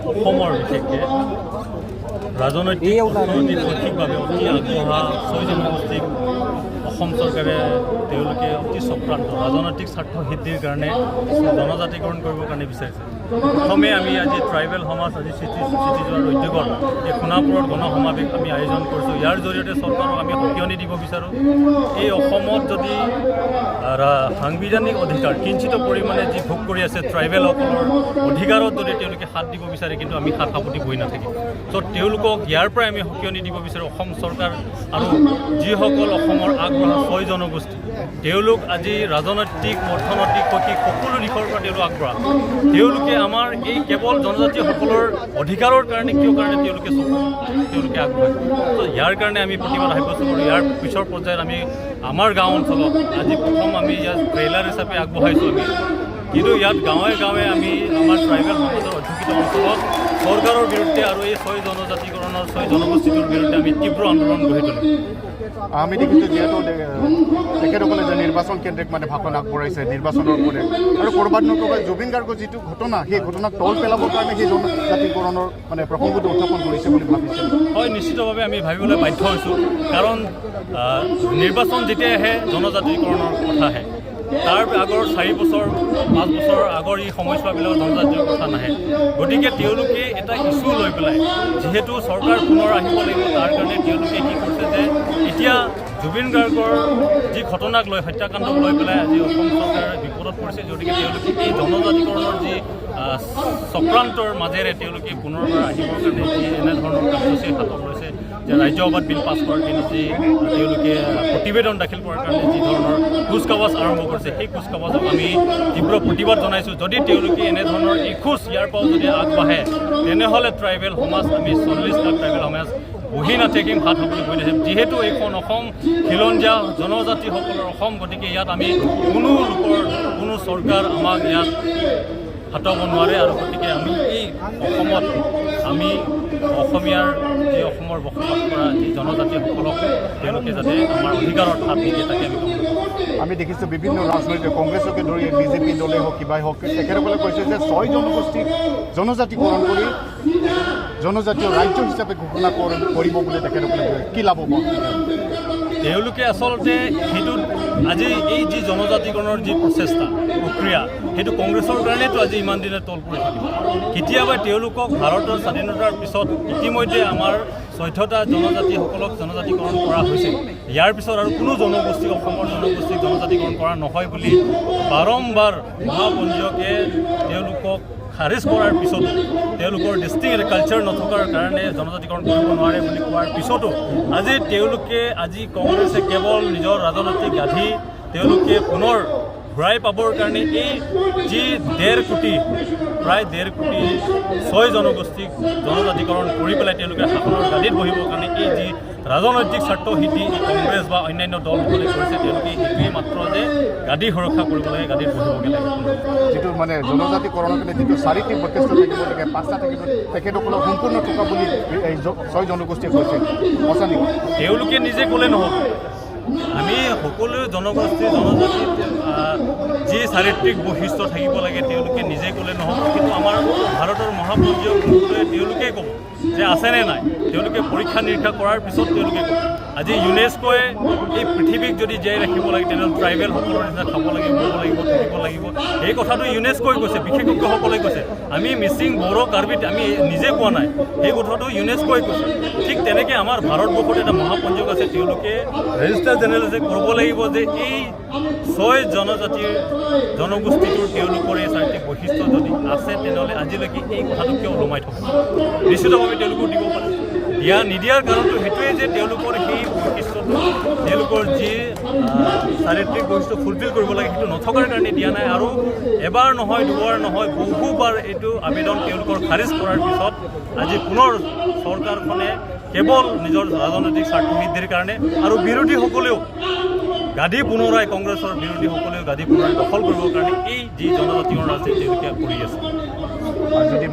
অসমৰ বিশেষকৈ ৰাজনৈতিক অৰ্থনৈতিকভাৱে অতি আগবঢ়া 6 জনগোষ্ঠীক অসম চৰকাৰে তেওঁলোকে অতি চক্ৰান্ত ৰাজনৈতিক স্বাৰ্থ সিদ্ধিৰ কাৰণে জনজাতিকৰণ কৰিবৰ কাৰণে বিচাৰিছে। প্ৰথমে আমি আজি ট্ৰাইবেল সমাজ আজি চিটি যোৱাৰ উদ্যোগত এই সোণাপুৰত গণসমাৱেশ আমি আয়োজন কৰিছোঁ। ইয়াৰ জৰিয়তে চৰকাৰক আমি সকিয়নি দিব বিচাৰোঁ। এই অসমত যদি সাংবিধানিক অধিকাৰ কিঞ্চিত পৰিমাণে যি ভোগ কৰি আছে ট্ৰাইবেলসকলৰ অধিকাৰত যদি তেওঁলোকে হাত দিব বিচাৰে, কিন্তু আমি হাত সাৱটি বহি নাথাকিম। ত' তেওঁলোকক ইয়াৰ পৰাই আমি সকিয়নি দিব বিচাৰোঁ। অসম চৰকাৰ আৰু যিসকল অসমৰ আগবঢ়া 6 জনগোষ্ঠী তেওঁলোক আজি ৰাজনৈতিক অৰ্থনৈতিক শৈক্ষিক সকলো দিশৰ পৰা তেওঁলোক আগবঢ়া। তেওঁলোকে আমাৰ এই কেৱল জনজাতিসকলৰ অধিকাৰৰ কাৰণে তেওঁলোকে আগবঢ়ায়। ত' ইয়াৰ কাৰণে আমি প্ৰতিবাদ সাব্যস্ত কৰোঁ। ইয়াৰ পিছৰ পৰ্যায়ত আমি আমাৰ গাঁও অঞ্চলত আজি প্ৰথম আমি ইয়াত ট্ৰেইলাৰ হিচাপে আগবঢ়াইছোঁ আমি, কিন্তু ইয়াত গাঁৱে গাঁৱে আমি আমাৰ ট্ৰাইবেল সমাজৰ অধ্যুষিত অঞ্চলত চৰকাৰৰ বিৰুদ্ধে আৰু এই 6 জনজাতিকৰণৰ 6 জনগোষ্ঠীটোৰ বিৰুদ্ধে আমি তীব্ৰ আন্দোলন গঢ়ি তুলিম। আমি দেখিছোঁ যিহেতু তেখেতসকলে যে নিৰ্বাচন কেন্দ্ৰিক ভাষণ আগবঢ়াইছে নিৰ্বাচনৰ ওপৰত, আৰু ক'ৰবাত নক'ৰবাত জুবিন গাৰ্গৰ যিটো ঘটনা সেই ঘটনাক তল পেলাবৰ কাৰণে সেই জনজাতিকৰণৰ প্ৰসংগটো উত্থাপন কৰিছে বুলি ভাবিছে। হয়, নিশ্চিতভাৱে আমি ভাবিবলৈ বাধ্য হৈছোঁ, কাৰণ নিৰ্বাচন যেতিয়া আহে জনজাতিকৰণৰ কথা আহে। তাৰ আগৰ 4 বছৰ 5 বছৰ আগৰ এই সময়ছোৱাবিলাকত জনজাতীয় কথা নাহে। গতিকে তেওঁলোকে এটা ইছ্যু লৈ পেলাই যিহেতু চৰকাৰ পুনৰ আহিব লাগিব, তাৰ কাৰণে তেওঁলোকে কি কৰিছে যে এতিয়া জুবিন গাৰ্গৰ যি ঘটনাক লৈ হত্যাকাণ্ডক লৈ পেলাই আজি অসম চৰকাৰে বিপদত পৰিছে। গতিকে তেওঁলোকে এই জনজাতিকৰণৰ যি চক্ৰান্তৰ মাজেৰে তেওঁলোকে পুনৰবাৰ আহিবৰ কাৰণে যি এনেধৰণৰ কাৰ্যসূচী হাতত লৈছে, যে ৰাজ্যসভাত বিল পাছ কৰাৰ কাৰণে যি তেওঁলোকে প্ৰতিবেদন দাখিল কৰাৰ কাৰণে যি ধৰণৰ কুচকাৱাজ আৰম্ভ কৰিছে, সেই কুচকাৱাজক আমি তীব্ৰ প্ৰতিবাদ জনাইছোঁ। যদি তেওঁলোকে এনেধৰণৰ এখোজ ইয়াৰ পৰাও যদি আগবাঢ়ে, তেনেহ'লে ট্ৰাইবেল সমাজ আমি 40 লাখ ট্ৰাইবেল সমাজ বহি নাথাকিম, হাত সাৱটি বহি নাথাকিম। যিহেতু এইখন অসম খিলঞ্জীয়া জনজাতিসকলৰ অসম, গতিকে ইয়াত আমি কোনো চৰকাৰ আমাক ইয়াত হাতব নোৱাৰে। আৰু গতিকে আমি এই অসমত আমি অসমীয়াৰ যি অসমৰ বসবাস কৰা যি জনজাতিসকলক তেওঁলোকে যাতে আমাৰ অধিকাৰত হাত নিদিয়ে, তাকে আমি দেখিছোঁ বিভিন্ন ৰাজনৈতিক কংগ্ৰেছকে ধৰি বিজেপি দলে হওক কিবাই হওক, তেখেতসকলে কৈছে যে 6 জনগোষ্ঠীক জনজাতিকৰণ কৰি জনজাতীয় ৰাজ্য হিচাপে ঘোষণা কৰিব বুলি তেখেতসকলে কি লাভ হ'ব? তেওঁলোকে আচলতে সেইটোত আজি এই যি জনজাতিকৰণৰ যি প্ৰচেষ্টা প্ৰক্ৰিয়া, সেইটো কংগ্ৰেছৰ কাৰণেতো আজি ইমান দিনে তল পৰি থাকিব। কেতিয়াবা তেওঁলোকক ভাৰতৰ স্বাধীনতাৰ পিছত ইতিমধ্যে আমাৰ 14টা জনজাতিসকলক জনজাতিকৰণ কৰা হৈছে। ইয়াৰ পিছত আৰু কোনো জনগোষ্ঠী অসমৰ জনগোষ্ঠীক জনজাতিকৰণ কৰা নহয় বুলি বাৰম্বাৰ মহাপঞ্জীয়কে তেওঁলোকক খাৰিজ কৰাৰ পিছতো, তেওঁলোকৰ ডিষ্টিংক্ট কালচাৰ নথকাৰ কাৰণে জনজাতিকৰণ কৰিব নোৱাৰে বুলি কোৱাৰ পিছতো আজি কংগ্ৰেছে কেৱল নিজৰ ৰাজনৈতিক গাধি তেওঁলোকে পুনৰ ঘূৰাই পাবৰ কাৰণে এই যি 1.5 কোটি প্ৰায় 1.5 কোটি 6 জনগোষ্ঠীক জনজাতিকৰণ কৰি পেলাই তেওঁলোকে শাসনৰ গাদীত বহিবৰ কাৰণে এই যি ৰাজনৈতিক স্বাৰ্থ সিদ্ধি কংগ্ৰেছ বা অন্যান্য দলসকলে কৰিছে, তেওঁলোকে এইটোৱেই মাত্ৰ যে গাদী সুৰক্ষা কৰিব লাগে, গাদীত বহিবগৈ লাগে। যিটো জনজাতিকৰণৰ কাৰণে যিটো 4টি বৈশিষ্ট্য থাকিব লাগে, 5টা থাকিব, তেখেতসকলক সম্পূৰ্ণ থকা বুলি এই 6 জনগোষ্ঠীয়ে কৈছে। সঁচা নেকি? তেওঁলোকে নিজে ক'লে নহ'ব। আমি সকলো জনগোষ্ঠীৰ জনজাতিত যি চাৰিত্ৰিক বৈশিষ্ট্য থাকিব লাগে তেওঁলোকে নিজে ক'লে নহ'ব, কিন্তু আমাৰ ভাৰতৰ মহাপঞ্জীয়ক তেওঁলোকেই ক'ব যে আছেনে নাই। তেওঁলোকে পৰীক্ষা নিৰীক্ষা কৰাৰ পিছত তেওঁলোকে ক'ব। আজি ইউনেস্কোৱে এই পৃথিৱীক যদি জীয়াই ৰাখিব লাগে, তেনেহ'লে ট্ৰাইবেলসকলৰ নিচিনা খাব লাগিব, ব'ব লাগিব, থাকিব লাগিব। এই কথাটো ইউনেস্কোই কৈছে, বিশেষজ্ঞসকলে কৈছে। আমি মিচিং, বড়ো, কাৰ্বিত আমি নিজে কোৱা নাই, এই কথাটো ইউনেস্কোই কৈছে। ঠিক তেনেকৈ আমাৰ ভাৰতবৰ্ষত এটা মহাপঞ্জীয়ক আছে, তেওঁলোকে ৰেজিষ্টাৰ জেনেৰেল কৰিব লাগিব যে এই 6 জনগোষ্ঠীটোৰ তেওঁলোকৰ এই চাৰিত্ৰিক বৈশিষ্ট্য যদি আছে, তেনেহ'লে আজিলৈকে এই কথাটো কিয় ওলমাই থকা? নিশ্চিতভাৱে তেওঁলোকেও দিব পাৰে। নিদিয়াৰ কাৰণটো সেইটোৱেই যে তেওঁলোকৰ সেই বৈশিষ্ট্যটো, তেওঁলোকৰ যি চাৰিত্ৰিক বৈশিষ্ট্য ফুলফিল কৰিব লাগে, সেইটো নথকাৰ কাৰণে দিয়া নাই। আৰু এবাৰ নহয়, দুবাৰ নহয়, বহুবাৰ এইটো আবেদন তেওঁলোকৰ খাৰিজ কৰাৰ পিছত আজি পুনৰ চৰকাৰখনে কেৱল নিজৰ ৰাজনৈতিক স্বাৰ্থ সিদ্ধিৰ কাৰণে আৰু বিৰোধীসকলেও গাদী পুনৰাই, কংগ্ৰেছৰ বিৰোধীসকলেও গাদী পুনৰাই দখল কৰিবৰ কাৰণে এই যি জনজাতিকৰণ আছে তেওঁলোকে কৰি আছে। যদি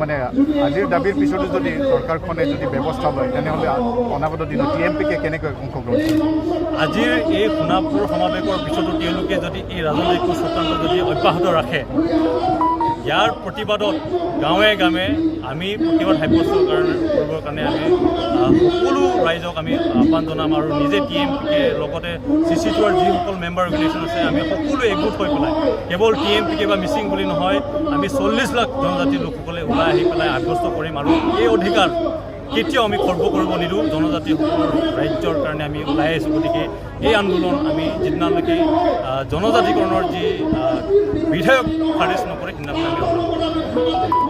আজিৰ দাবীৰ পিছতো যদি চৰকাৰখনে যদি ব্যৱস্থা লয়, তেনেহ'লে অনাগত দিনত TMPকে কেনেকৈ অংশগ্ৰহণ কৰিব? আজিৰ এই সোণাপুৰ সমাৱেশৰ পিছতো তেওঁলোকে যদি এই ৰাজনৈতিক চক্ৰান্ত যদি অব্যাহত ৰাখে, ইয়াৰ প্ৰতিবাদত গাঁৱে গাঁৱে আমি প্ৰতিবাদ সাব্যস্ত কৰিবৰ কাৰণে আমি সকলো ৰাইজক আমি আহ্বান জনাম আৰু নিজে TMPকে লগতে CC2ৰ যিসকল মেম্বাৰ অৰ্গেনাইজেশ্যন আছে আমি সকলো একগোট হৈ পেলাই কেৱল TMPকে বা মিচিং বুলি নহয় আমি 40 লাখ জনজাতি লোকসকলে ওলাই আহি পেলাই আগ্ৰস্ত কৰিম আৰু এই অধিকাৰ কেতিয়াও আমি খৰ্ব কৰিব নিদিওঁ জনজাতিসকলৰ ৰাজ্যৰ কাৰণে আমি ওলাই আহিছোঁ গতিকে এই আন্দোলন আমি যিদিনালৈকে জনজাতিকৰণৰ যি বিধায়ক খাৰিজ নকৰে সিদিনাখন আমি